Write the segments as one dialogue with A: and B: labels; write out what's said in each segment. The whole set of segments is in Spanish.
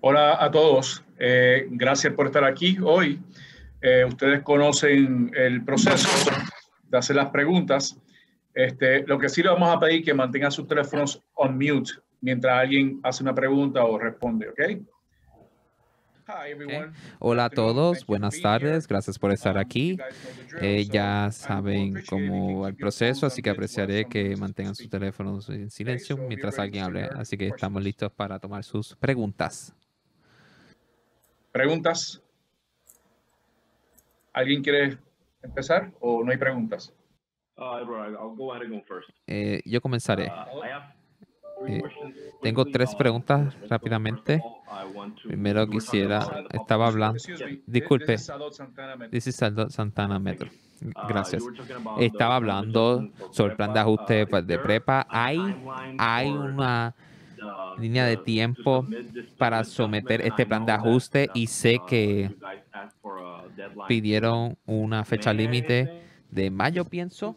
A: Hola a todos. Gracias por estar aquí hoy. Ustedes conocen el proceso de hacer las preguntas. Lo que sí le vamos a pedir es que mantengan sus teléfonos on mute mientras alguien hace una pregunta o responde, ¿ok? Hi everyone.
B: Hola a todos,
A: Thank you for
B: buenas
A: being here.
B: tardes, gracias por estar aquí.
A: You guys know the drill, so
B: Ya
A: I will
B: saben
A: appreciate if you can
B: cómo el
A: keep your
B: proceso,
A: phones
B: así
A: on
B: que
A: mute while
B: apreciaré que
A: someone is
B: mantengan sus
A: speaking.
B: teléfonos en
A: Okay,
B: silencio
A: so be
B: mientras
A: ready
B: alguien
A: for
B: hable.
A: your
B: Así que estamos
A: questions.
B: listos para tomar sus preguntas.
A: ¿Preguntas? ¿Alguien quiere empezar o no hay preguntas?
C: I'll go ahead and go first.
B: Yo comenzaré.
C: I have three questions
B: Tengo
C: quickly.
B: tres preguntas
C: First of
B: rápidamente.
C: all, I want to-
B: Primero
C: you were talking
B: quisiera,
C: about in the public
B: estaba
C: school-
B: hablando,
A: Excuse me.
B: disculpe,
A: This is Salud Santana Metro.
B: this is Saldo Santana
C: Thank
B: Metro.
C: you.
B: Gracias.
C: You were talking about
B: Estaba
C: the plan of
B: hablando
C: adjustment for
B: sobre el plan de
C: prepa.
B: ajuste
C: Is
B: de
C: there
B: prepa.
C: a
B: Hay
C: timeline for
B: una
C: the-
B: línea de
C: to
B: tiempo
C: submit this
B: para
C: adjustment?
B: someter
C: And
B: este
C: I
B: plan de
C: know that,
B: ajuste y sé que
C: you guys asked for a deadline
B: pidieron una fecha
C: May,
B: límite de mayo, pienso.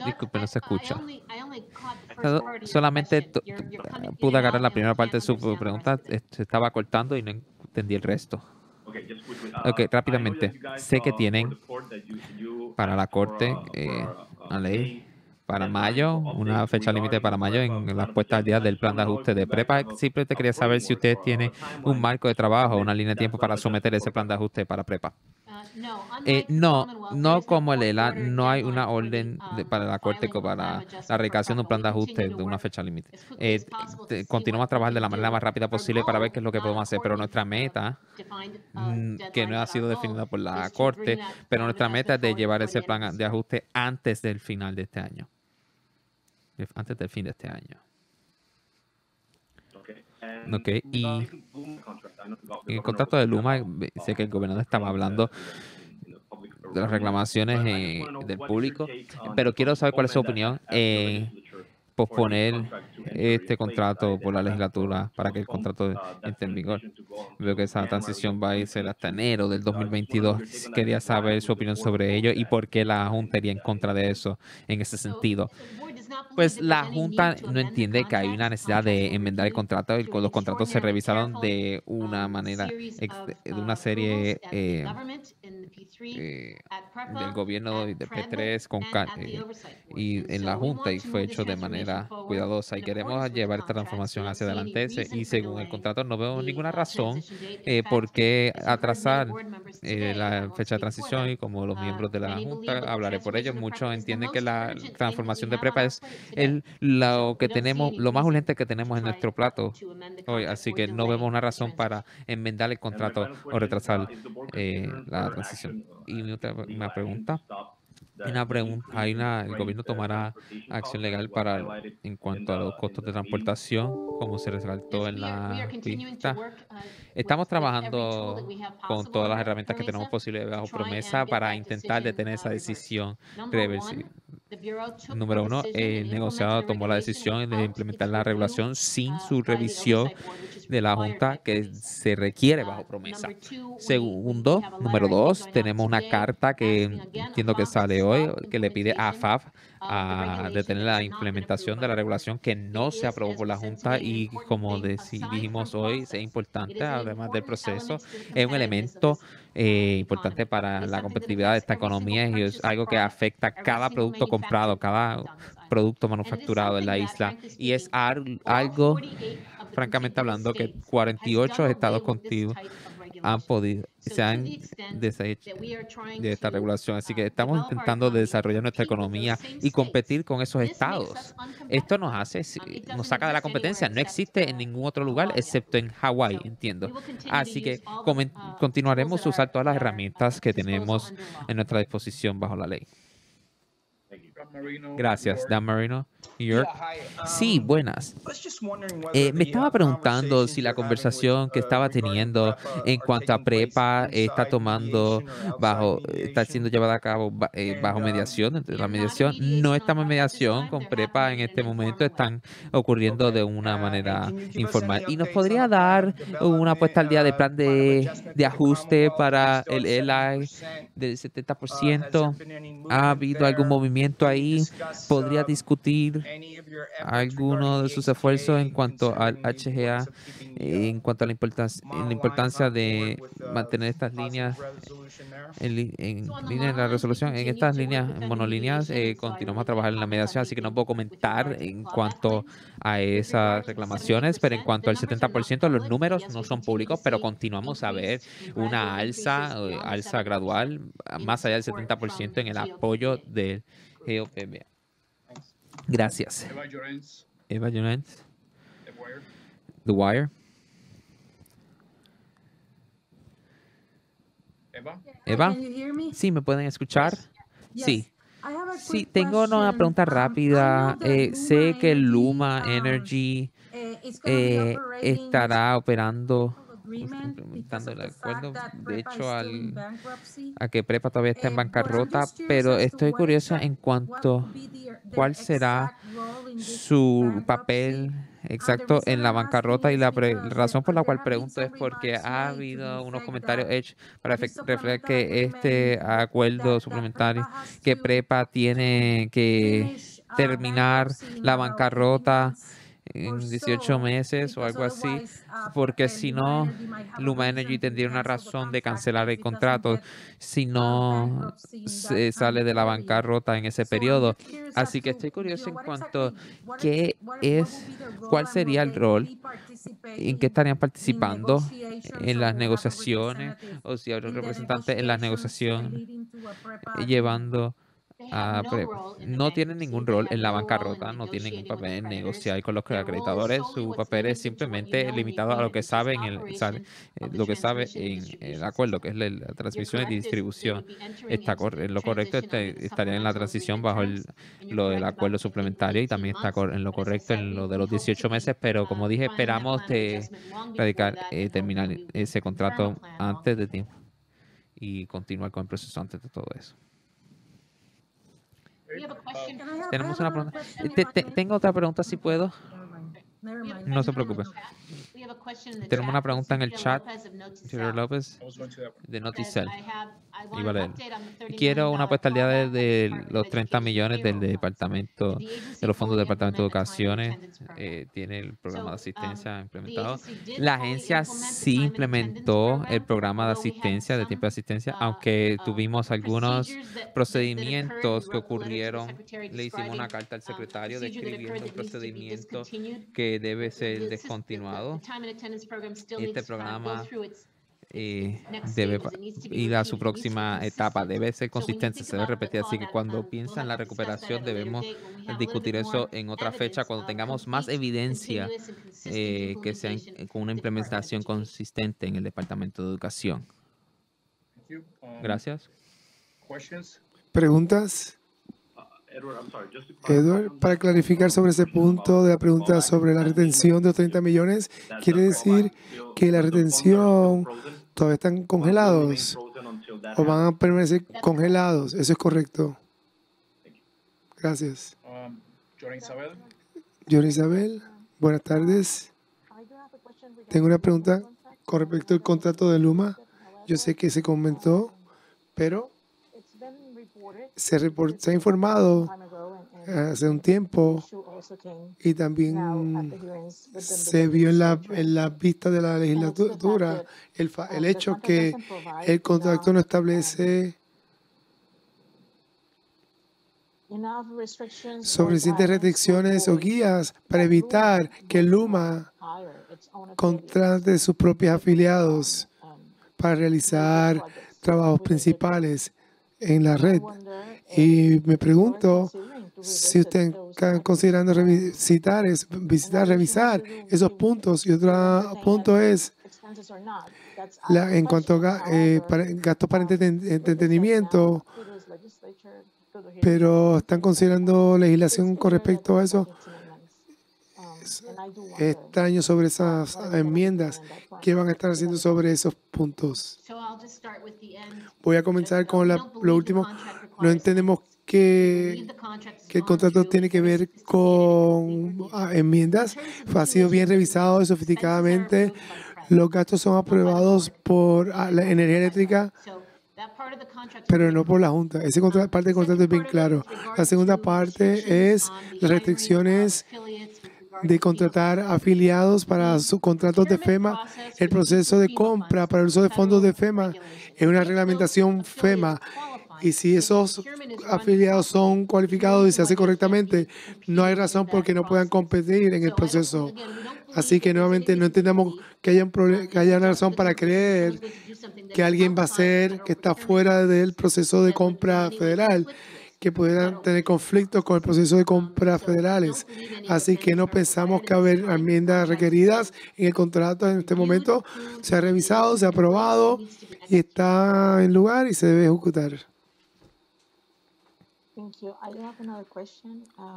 B: Disculpe, no se escucha. Solamente pude agarrar la primera parte de su pregunta, se estaba cortando y no entendí el resto.
C: Okay, just quickly.
B: Ok, rápidamente.
C: I know that you guys,
B: Sé que
C: for
B: tienen
C: the court that you
B: para la
C: asked for,
B: corte
C: for
B: la ley para
C: deadline
B: mayo,
C: for
B: una
C: updates
B: fecha límite para mayo
C: regarding
B: en
C: the
B: la
C: prepa
B: puesta al día del plan de
C: plan of
B: ajuste de
C: adjustment. I
B: prepa.
C: don't know if you guys
B: Simplemente
C: have
B: quería
C: a
B: saber si
C: framework
B: ustedes
C: or
B: tienen
C: a timeline
B: un marco de
C: to
B: trabajo,
C: submit
B: una línea de
C: that
B: tiempo
C: plan
B: para
C: of adjustment
B: someter
C: for
B: ese plan de
C: prepa.
B: ajuste para prepa.
D: No,
B: No como el ELA, no hay una orden para la Corte para la recreación de un plan de ajuste de una fecha límite. Continuamos a trabajar de la manera más rápida posible para ver qué es lo que podemos hacer, pero nuestra meta, que no ha sido definida por la Corte, pero nuestra meta es de llevar ese plan de ajuste antes del final de este año. Antes del fin de este año. Ok, y en el contrato de Luma, sé que el gobernador estaba hablando de las reclamaciones del público, pero quiero saber cuál es su opinión en posponer este contrato por la legislatura para que el contrato entre en vigor. Veo que esa transición va a ser hasta enero del 2022. Quería saber su opinión sobre ello y por qué la Junta iría en contra de eso en ese sentido. Pues la Junta no entiende que hay una necesidad de enmendar el contrato y los contratos se revisaron de una manera, de una serie del gobierno de P3 y en la Junta y fue hecho de manera cuidadosa y queremos llevar esta transformación hacia adelante y según el contrato no veo ninguna razón por qué atrasar la fecha de transición y como los miembros de la Junta hablaré por ellos. Muchos entienden que la transformación de prepa es lo que tenemos, lo más urgente que tenemos en nuestro plato hoy, así que no vemos una razón para enmendar el contrato o retrasar la transición. Y mi última pregunta. El gobierno tomará acción legal en cuanto a los costos de transportación, como se resaltó en la vista. Estamos trabajando con todas las herramientas que tenemos posibles bajo promesa para intentar detener esa decisión reversible. Número uno, el negociado tomó la decisión de implementar la regulación sin su revisión de la Junta que se requiere bajo promesa. Segundo, número dos, tenemos una carta que entiendo que sale hoy que le pide a FAF a detener la implementación de la regulación que no se aprobó por la Junta y como dijimos hoy, es importante, además del proceso, es un elemento importante para la competitividad de esta economía y es algo que afecta cada producto comprado, cada producto manufacturado en la isla y es algo, francamente hablando, que 48 estados contigo se han deshecho de esta regulación. Así que estamos intentando desarrollar nuestra economía y competir con esos estados. Esto nos saca de la competencia. No existe en ningún otro lugar excepto en Hawái, entiendo. Así que continuaremos a usar todas las herramientas que tenemos en nuestra disposición bajo la ley. Gracias, Dan Marino, New York. Sí, buenas. Me estaba preguntando si la conversación que estaba teniendo en cuanto a prepa está siendo llevada a cabo bajo mediación. Entonces, la mediación no estamos en mediación con prepa en este momento, están ocurriendo de una manera informal. ¿Y nos podría dar una puesta al día de plan de ajuste para el LI del 70%? ¿Ha habido algún movimiento ahí ahí podría discutir alguno de sus esfuerzos en cuanto al HGA, en cuanto a la importancia de mantener estas líneas en línea de la resolución. En estas líneas monolíneas continuamos a trabajar en la mediación, así que no puedo comentar en cuanto a esas reclamaciones, pero en cuanto al 70%, los números no son públicos, pero continuamos a ver una alza gradual, más allá del 70% en el apoyo del GOPBA. Gracias. Eva Llorens, The Wire. Eva, ¿sí me pueden escuchar? Sí. Sí, tengo una pregunta rápida. Sé que Luma Energy estará operando, implementando el acuerdo, de hecho, a que Prepa todavía está en bancarrota, pero estoy curiosa en cuanto cuál será su papel exacto en la bancarrota, y la razón por la cual pregunto es porque ha habido unos comentarios hechos para reflejar que este acuerdo suplementario, que Prepa tiene que terminar la bancarrota en 18 meses o algo así, porque si no, Luma Energy tendría una razón de cancelar el contrato si no se sale de la bancarrota en ese periodo. Así que estoy curioso en cuanto cuál sería el rol, en qué estarían participando en las negociaciones, o si habrá un representante en las negociaciones llevando a Prepa. No tienen ningún rol en la bancarrota, no tienen ningún papel en negociar con los acreedores. Su papel es simplemente limitado a lo que sabe lo que sabe en el acuerdo, que es la transmisión y distribución. Está en lo correcto, estaría en la transición bajo lo del acuerdo suplementario, y también está en lo correcto en lo de los 18 meses, pero como dije, esperamos terminar ese contrato antes de tiempo y continuar con el proceso antes de todo eso. Tenemos una pregunta. Tengo otra pregunta, si puedo. No se preocupe. Tenemos una pregunta en el chat. Theodore López, de Noticel. Quiero una puesta al día de los 30 millones del departamento, de los fondos del Departamento de Educación. Tiene el programa de asistencia implementado. La agencia sí implementó el programa de asistencia, de tiempo de asistencia, aunque tuvimos algunos procedimientos que ocurrieron. Le hicimos una carta al secretario describiendo un procedimiento que debe ser descontinuado. Este programa debe ir a su próxima etapa, debe ser consistente, se debe repetir. Así que cuando piensan en la recuperación, debemos discutir eso en otra fecha, cuando tengamos más evidencia que sea con una implementación consistente en el Departamento de Educación. Gracias.
E: ¿Preguntas? Edward, para clarificar sobre ese punto de la pregunta sobre la retención de los 30 millones, ¿quiere decir que la retención todavía están congelados o van a permanecer congelados? Eso es correcto. Gracias. John Isabel, buenas tardes. Tengo una pregunta con respecto al contrato de Luma. Yo sé que se comentó, pero se ha informado hace un tiempo, y también se vio en la vista de la legislatura el hecho que el contrato no establece suficientes restricciones o guías para evitar que Luma contrate sus propios afiliados para realizar trabajos principales en la red. Y me pregunto si ustedes están considerando revisar esos puntos. Y otro punto es, en cuanto a gastos para entretenimiento, pero ¿están considerando legislación con respecto a eso? Es extraño sobre esas enmiendas. ¿Qué van a estar haciendo sobre esos puntos? Voy a comenzar con lo último. No entendemos que el contrato tiene que ver con enmiendas. Ha sido bien revisado sofisticadamente. Los gastos son aprobados por la energía eléctrica pero no por la Junta. Esa parte del contrato es bien claro. La segunda parte es las restricciones de contratar afiliados para sus contratos de FEMA. El proceso de compra para el uso de fondos de FEMA es una reglamentación FEMA. Y si esos afiliados son cualificados y se hace correctamente, no hay razón por qué no puedan competir en el proceso. Así que nuevamente no entendamos que haya una razón para creer que alguien va a ser que está fuera del proceso de compra federal, que puedan tener conflictos con el proceso de compras federales. Así que no pensamos que haber enmiendas requeridas en el contrato en este momento. Se ha revisado, se ha aprobado y está en lugar y se debe ejecutar.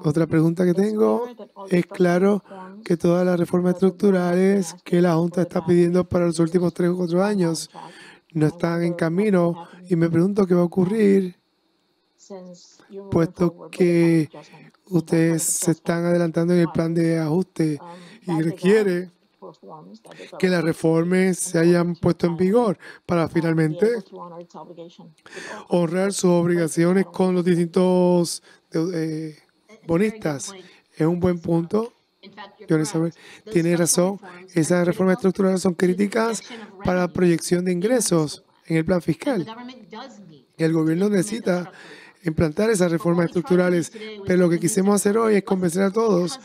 E: Otra pregunta que tengo, es claro que todas las reformas estructurales que la Junta está pidiendo para los últimos 3 o 4 años no están en camino y me pregunto qué va a ocurrir, puesto que ustedes se están adelantando en el plan de ajuste y requiere que las reformas se hayan puesto en vigor para finalmente honrar sus obligaciones con los distintos bonistas. Es un buen punto. Tiene razón. Esas reformas estructurales son críticas para la proyección de ingresos en el plan fiscal. El gobierno necesita implantar esas reformas estructurales, pero lo que quisimos hacer hoy es convencer a todos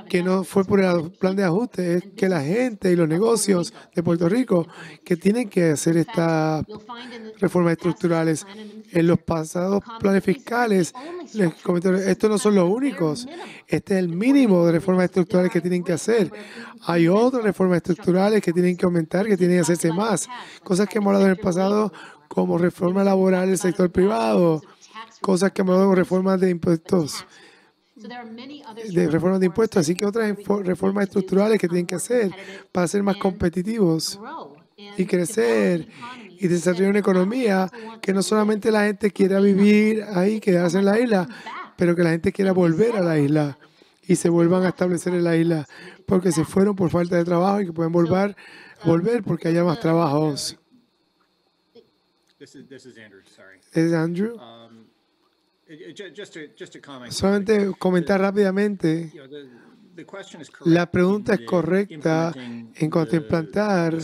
E: que no fue por el plan de ajuste, es que la gente y los negocios de Puerto Rico que tienen que hacer estas reformas estructurales. En los pasados planes fiscales, les comento, estos no son los únicos. Este es el mínimo de reformas estructurales que tienen que hacer. Hay otras reformas estructurales que tienen que aumentar, que tienen que hacerse más. Cosas que hemos hablado en el pasado, como reforma laboral del sector privado, cosas que hemos hablado, reformas de impuestos. Así que otras reformas estructurales que tienen que hacer para ser más competitivos y crecer y desarrollar una economía que no solamente la gente quiera vivir ahí, quedarse en la isla, pero que la gente quiera volver a la isla y se vuelvan a establecer en la isla porque se fueron por falta de trabajo y que pueden volver porque haya más trabajos. Es Andrew. Solamente comentar rápidamente. La pregunta es correcta en cuanto a implantar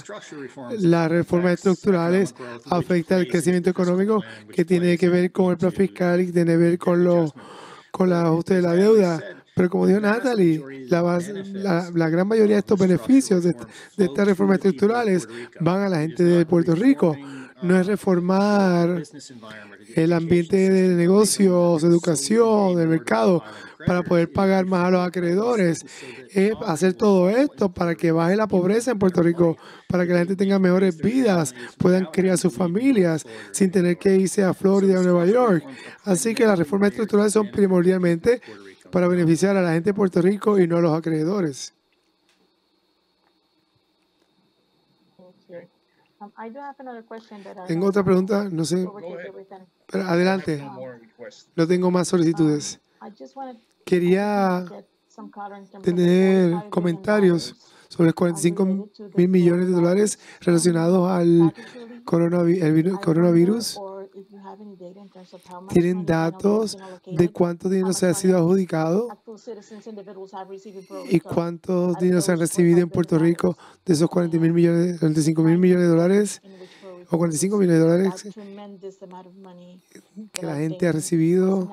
E: las reformas estructurales afecta al crecimiento económico que tiene que ver con el plan fiscal y tiene que ver con el ajuste de la deuda. Pero como dijo Natalie, la gran mayoría de estos beneficios de estas reformas estructurales van a la gente de Puerto Rico. No es reformar el ambiente de negocios, educación, del mercado, para poder pagar más a los acreedores. Es hacer todo esto para que baje la pobreza en Puerto Rico, para que la gente tenga mejores vidas, puedan criar sus familias sin tener que irse a Florida o Nueva York. Así que las reformas estructurales son primordialmente para beneficiar a la gente de Puerto Rico y no a los acreedores. Tengo otra pregunta, no sé. Pero adelante. No tengo más solicitudes. Quería tener comentarios sobre los 45.000 millones de dólares relacionados al coronavirus. ¿Tienen datos de cuánto dinero se ha sido adjudicado y cuántos dinero se han recibido en Puerto Rico de esos 45.000 millones de dólares o 45 millones de dólares que la gente ha recibido?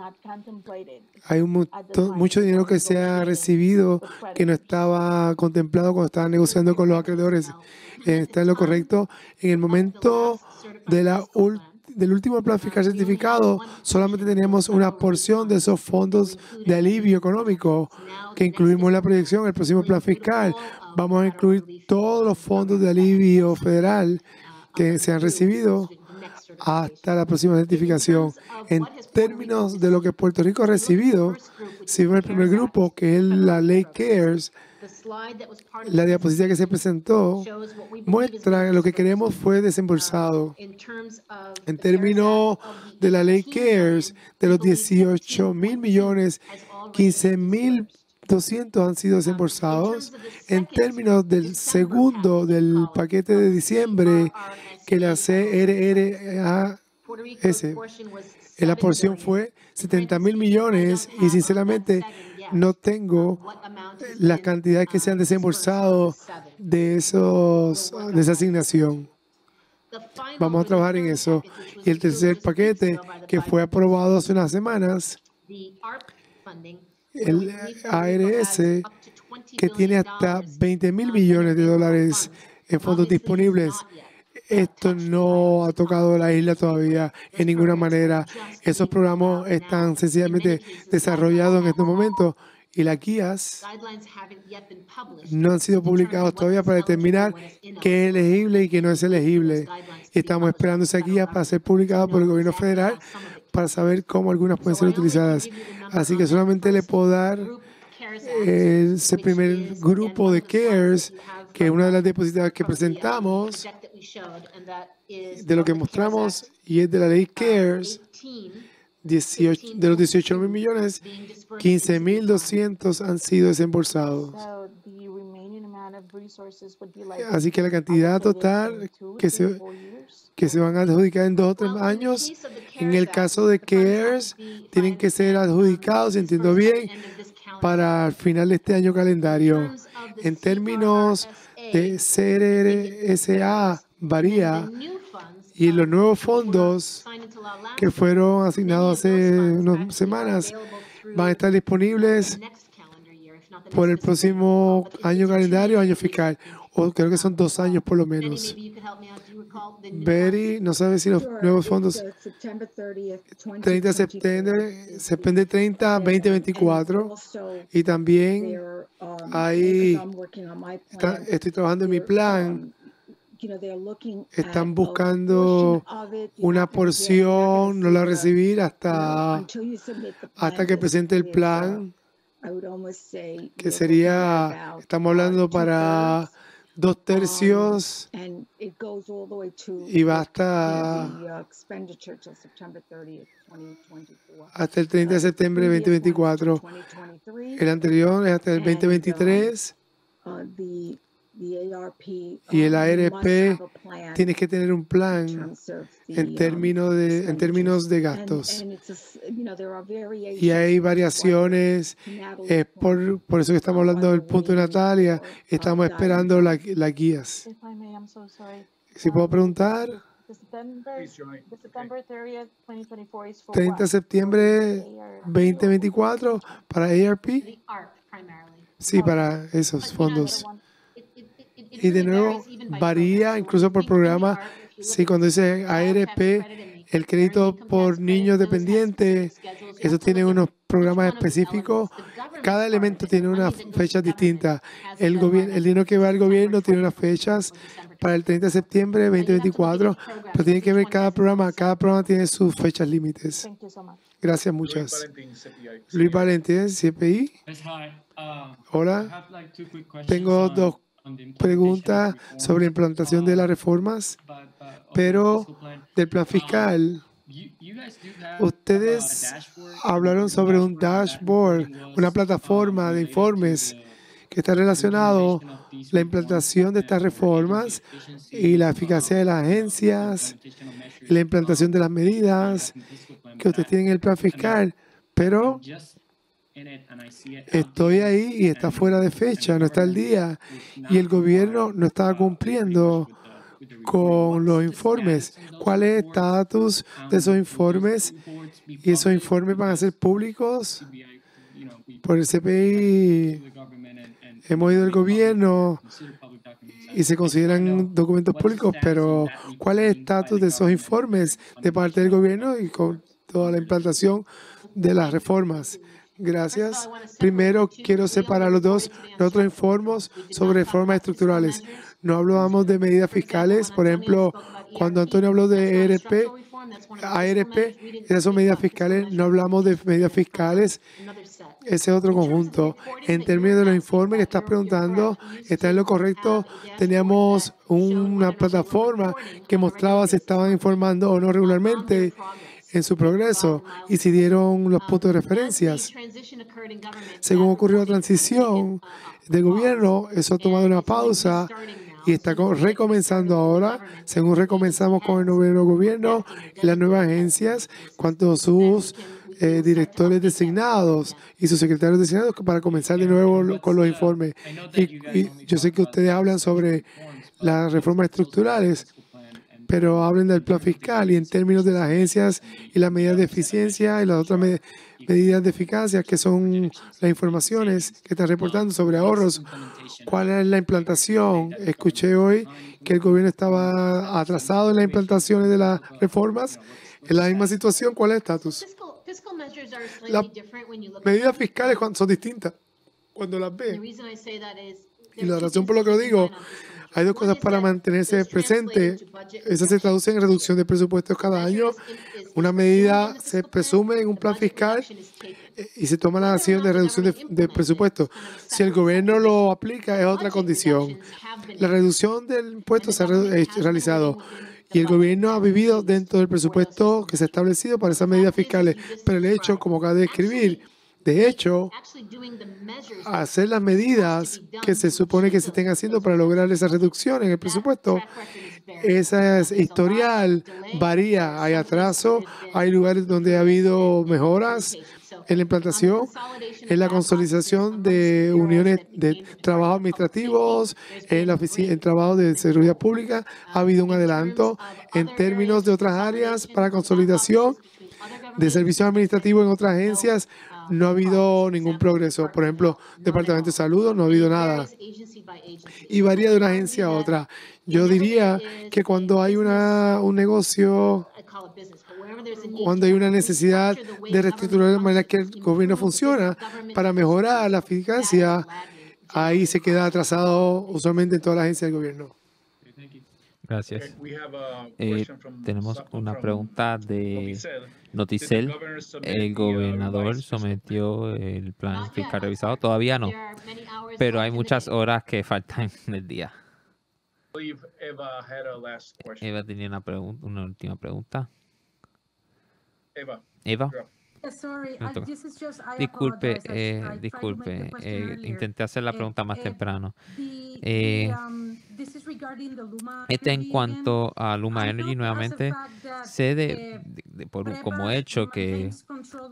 E: Hay mucho dinero que se ha recibido que no estaba contemplado cuando estaban negociando con los acreedores. ¿Está en lo correcto? En el momento del último plan fiscal certificado, solamente teníamos una porción de esos fondos de alivio económico que incluimos en la proyección. El próximo plan fiscal vamos a incluir todos los fondos de alivio federal que se han recibido hasta la próxima certificación. En términos de lo que Puerto Rico ha recibido, si vemos el primer grupo, que es la ley CARES, la diapositiva que se presentó muestra que lo que queremos fue desembolsado. En términos de la ley CARES, de los 18.000 millones, 15.200 han sido desembolsados. En términos del segundo del paquete de diciembre, que la CRR ha La porción fue 70,000 millones y sinceramente no tengo las cantidades que se han desembolsado de esa asignación. Vamos a trabajar en eso. Y el tercer paquete que fue aprobado hace unas semanas, el ARS, que tiene hasta 20,000 millones de dólares en fondos disponibles. Esto no ha tocado la isla todavía en ninguna manera. Esos programas están sencillamente desarrollados en estos momentos y las guías no han sido publicadas todavía para determinar qué es elegible y qué no es elegible. Estamos esperando esa guía para ser publicada por el gobierno federal para saber cómo algunas pueden ser utilizadas. Así que solamente le puedo dar ese primer grupo de CARES, que es una de las diapositivas que presentamos, de lo que mostramos, y es de la ley CARES. De los 18,000 millones, 15,200 han sido desembolsados. Así que la cantidad total que se van a adjudicar en 2 o 3 años, en el caso de CARES, tienen que ser adjudicados, si entiendo bien, para el final de este año calendario. En términos de CRSA, varía. Y los nuevos fondos que fueron asignados hace unas semanas van a estar disponibles por el próximo año calendario, año fiscal, o creo que son 2 años por lo menos. Betty, no sabe si los nuevos fondos 30 de septiembre 30, 2024, y también ahí estoy trabajando en mi plan. Están buscando una porción, no la recibir hasta que presente el plan, que sería, estamos hablando para 2/3 y va hasta el 30 de septiembre de 2024. El anterior es hasta el 2023. Y el ARP tiene que tener un plan en términos de gastos. Y hay variaciones. Es por eso que estamos hablando del punto de Natalia. Estamos esperando las guías. Si puedo preguntar. 30 de septiembre 2024 para ARP. Sí, para esos fondos. Y de nuevo, varía incluso por programa. Sí, cuando dice ARP, el crédito por niños dependientes, eso tiene unos programas específicos. Cada elemento tiene unas fechas distintas. El dinero que va al gobierno tiene unas fechas para el 30 de septiembre de 2024, pero tiene que ver cada programa tiene sus fechas límites. Gracias, muchas. Luis Valentín, CPI. Hola. Tengo 2 preguntas sobre implantación de las reformas, pero del plan fiscal. Ustedes hablaron sobre un dashboard, una plataforma de informes que está relacionado la implantación de estas reformas y la eficacia de las agencias, y la implantación de las medidas que ustedes tienen en el plan fiscal, pero estoy ahí y está fuera de fecha, no está al día, y el gobierno no estaba cumpliendo con los informes. ¿Cuál es el estatus de esos informes? ¿Y esos informes van a ser públicos por el CPI? Hemos ido al gobierno y se consideran documentos públicos, pero ¿cuál es el estatus de esos informes de parte del gobierno y con toda la implantación de las reformas? Gracias. Primero, quiero separar los dos. Nosotros informamos sobre reformas estructurales. No hablamos de medidas fiscales. Por ejemplo, cuando Antonio habló de ARP, esas son medidas fiscales. No hablamos de medidas fiscales. Ese es otro conjunto. En términos de los informes que estás preguntando, está en lo correcto. Teníamos una plataforma que mostraba si estaban informando o no regularmente en su progreso y si dieron los puntos de referencias. Según ocurrió la transición de gobierno, eso ha tomado una pausa y está recomenzando ahora, según recomenzamos con el nuevo gobierno y las nuevas agencias, cuanto sus directores designados y sus secretarios designados para comenzar de nuevo con los informes. Y yo sé que ustedes hablan sobre las reformas estructurales, pero hablen del plan fiscal y en términos de las agencias y las medidas de eficiencia y las otras medidas de eficacia, que son las informaciones que están reportando sobre ahorros. ¿Cuál es la implantación? Escuché hoy que el gobierno estaba atrasado en las implantaciones de las reformas. En la misma situación, ¿cuál es el estatus? Las medidas fiscales son distintas cuando las ve. Y la razón por la que lo digo, hay dos cosas para mantenerse presente. Esas se traducen en reducción de presupuestos cada año. Una medida se presume en un plan fiscal y se toma la acción de reducción de presupuesto. Si el gobierno lo aplica, es otra condición. La reducción del impuesto se ha realizado y el gobierno ha vivido dentro del presupuesto que se ha establecido para esas medidas fiscales. Pero el hecho, como acaba de describir, de hecho, hacer las medidas que se supone que se estén haciendo para lograr esa reducción en el presupuesto, esa historial varía. Hay atraso, hay lugares donde ha habido mejoras en la implantación, en la consolidación de uniones de trabajo administrativos, en trabajo de seguridad pública. Ha habido un adelanto en términos de otras áreas para consolidación de servicios administrativos en otras agencias. No ha habido ningún progreso. Por ejemplo, Departamento de Salud, no ha habido nada. Y varía de una agencia a otra. Yo diría que cuando hay un negocio, cuando hay una necesidad de reestructurar la manera que el gobierno funciona para mejorar la eficacia, ahí se queda atrasado usualmente en toda la agencia del gobierno.
B: Gracias. Tenemos una pregunta de Noticel. ¿El gobernador sometió el plan fiscal revisado? Todavía no, pero hay muchas horas que faltan en el día. Eva tenía una última pregunta. Eva. Disculpe, intenté hacer la pregunta más temprano. En cuanto a Luma Energy, nuevamente, sé como hecho que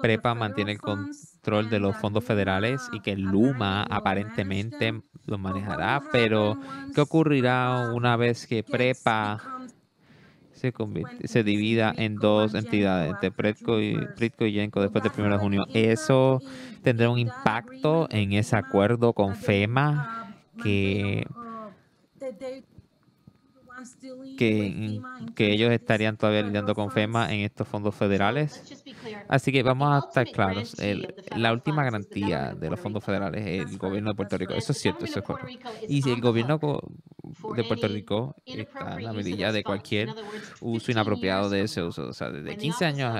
B: PREPA mantiene el control de los fondos federales y que Luma aparentemente lo manejará, pero ¿qué ocurrirá una vez que PREPA se divida en dos entidades, entre Pretco y Genco después del 1 de junio? ¿Eso tendrá un impacto en ese acuerdo con FEMA que ellos estarían todavía lidiando con FEMA en estos fondos federales? Así que vamos a estar claros. La última garantía de los fondos federales es el gobierno de Puerto Rico. Eso es cierto, eso es correcto. Y si el gobierno de Puerto Rico está en la medida de cualquier uso inapropiado de ese uso, o sea, desde 15 años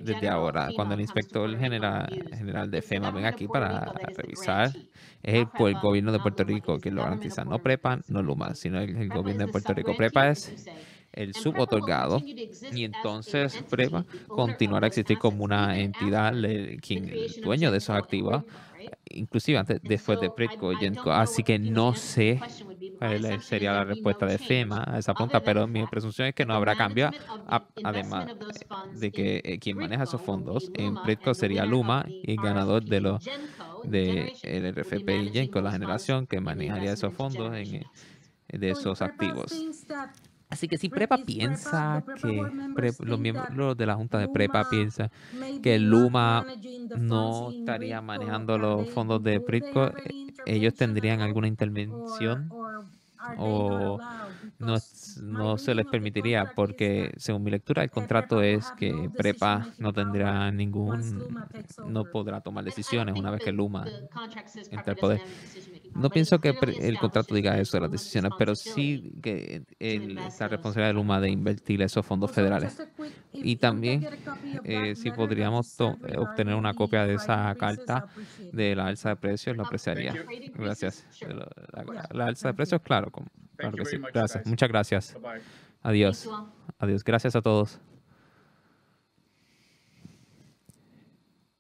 B: desde ahora, cuando el inspector general de FEMA venga aquí para revisar, es el gobierno de Puerto Rico quien lo garantiza, no PREPA, no Luma, sino el gobierno de Puerto Rico. PREPA es el subotorgado y entonces PREPA continuará a existir como una entidad, el dueño de esos activos, inclusive después de Pretco y Genco. Así que no sé cuál sería la respuesta de FEMA a esa pregunta, pero mi presunción es que no habrá cambio, además de que quien maneja esos fondos en Pretco sería Luma y el ganador de el RFP y Genco, la generación que manejaría esos fondos de esos activos. Así que si PREPA piensa los miembros de la Junta de PREPA piensan que Luma no estaría manejando los fondos de Pretco, ellos tendrían alguna intervención o no se les permitiría, porque según mi lectura el contrato es que PREPA no podrá tomar decisiones una vez que Luma entra al poder. No pienso que el contrato diga eso de las decisiones, pero sí que esa responsabilidad de Luma de invertir esos fondos federales. Y también si podríamos obtener una copia de esa carta de la alza de precios, lo apreciaría. Gracias. La alza de precios, claro que sí. Gracias. Muchas gracias. Adiós. Adiós. Gracias a todos.